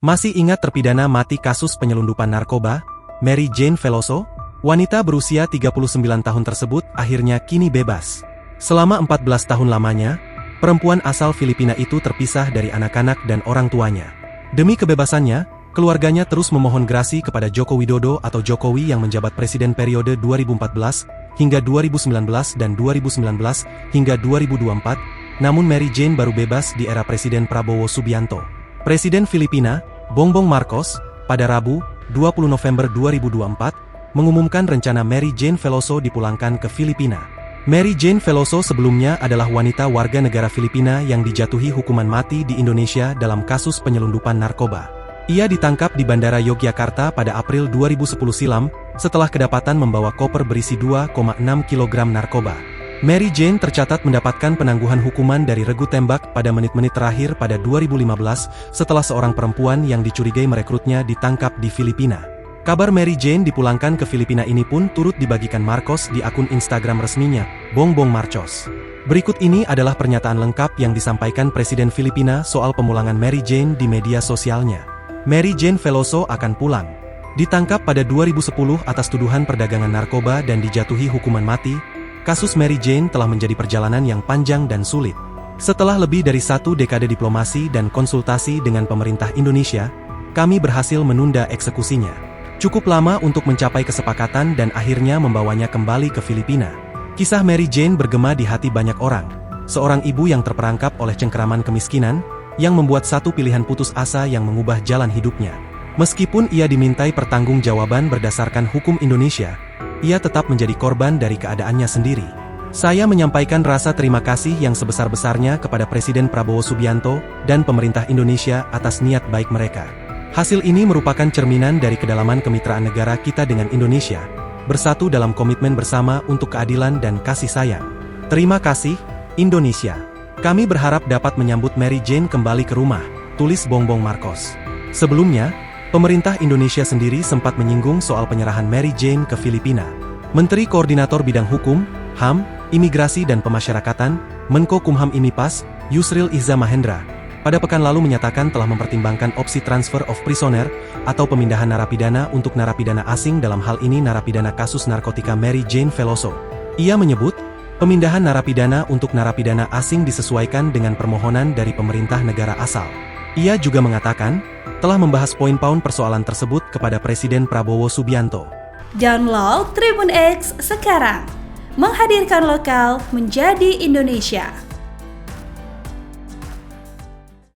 Masih ingat terpidana mati kasus penyelundupan narkoba, Mary Jane Veloso? Wanita berusia 39 tahun tersebut akhirnya kini bebas. Selama 14 tahun lamanya, perempuan asal Filipina itu terpisah dari anak-anak dan orang tuanya. Demi kebebasannya, keluarganya terus memohon grasi kepada Joko Widodo atau Jokowi yang menjabat presiden periode 2014 hingga 2019 dan 2019 hingga 2024, namun Mary Jane baru bebas di era Presiden Prabowo Subianto. Presiden Filipina, Bongbong Marcos, pada Rabu, 20 November 2024, mengumumkan rencana Mary Jane Veloso dipulangkan ke Filipina. Mary Jane Veloso sebelumnya adalah wanita warga negara Filipina yang dijatuhi hukuman mati di Indonesia dalam kasus penyelundupan narkoba. Ia ditangkap di Bandara Yogyakarta pada April 2010 silam, setelah kedapatan membawa koper berisi 2,6 kg narkoba. Mary Jane tercatat mendapatkan penangguhan hukuman dari regu tembak pada menit-menit terakhir pada 2015 setelah seorang perempuan yang dicurigai merekrutnya ditangkap di Filipina. Kabar Mary Jane dipulangkan ke Filipina ini pun turut dibagikan Marcos di akun Instagram resminya, Bongbong Marcos. Berikut ini adalah pernyataan lengkap yang disampaikan Presiden Filipina soal pemulangan Mary Jane di media sosialnya. Mary Jane Veloso akan pulang. Ditangkap pada 2010 atas tuduhan perdagangan narkoba dan dijatuhi hukuman mati, kasus Mary Jane telah menjadi perjalanan yang panjang dan sulit. Setelah lebih dari 1 dekade diplomasi dan konsultasi dengan pemerintah Indonesia, kami berhasil menunda eksekusinya. Cukup lama untuk mencapai kesepakatan dan akhirnya membawanya kembali ke Filipina. Kisah Mary Jane bergema di hati banyak orang. Seorang ibu yang terperangkap oleh cengkeraman kemiskinan, yang membuat satu pilihan putus asa yang mengubah jalan hidupnya. Meskipun ia dimintai pertanggungjawaban berdasarkan hukum Indonesia, ia tetap menjadi korban dari keadaannya sendiri. Saya menyampaikan rasa terima kasih yang sebesar-besarnya kepada Presiden Prabowo Subianto dan pemerintah Indonesia atas niat baik mereka. Hasil ini merupakan cerminan dari kedalaman kemitraan negara kita dengan Indonesia, bersatu dalam komitmen bersama untuk keadilan dan kasih sayang. Terima kasih, Indonesia. Kami berharap dapat menyambut Mary Jane kembali ke rumah, tulis Bongbong Marcos. Sebelumnya, pemerintah Indonesia sendiri sempat menyinggung soal penyerahan Mary Jane ke Filipina. Menteri Koordinator Bidang Hukum, HAM, Imigrasi dan Pemasyarakatan, Menko Kumham Imipas, Yusril Iza Mahendra, pada pekan lalu menyatakan telah mempertimbangkan opsi transfer of prisoner, atau pemindahan narapidana untuk narapidana asing, dalam hal ini narapidana kasus narkotika Mary Jane Veloso. Ia menyebut, pemindahan narapidana untuk narapidana asing disesuaikan dengan permohonan dari pemerintah negara asal. Ia juga mengatakan, telah membahas poin-poin persoalan tersebut kepada Presiden Prabowo Subianto. Download Tribun X sekarang, menghadirkan lokal menjadi Indonesia.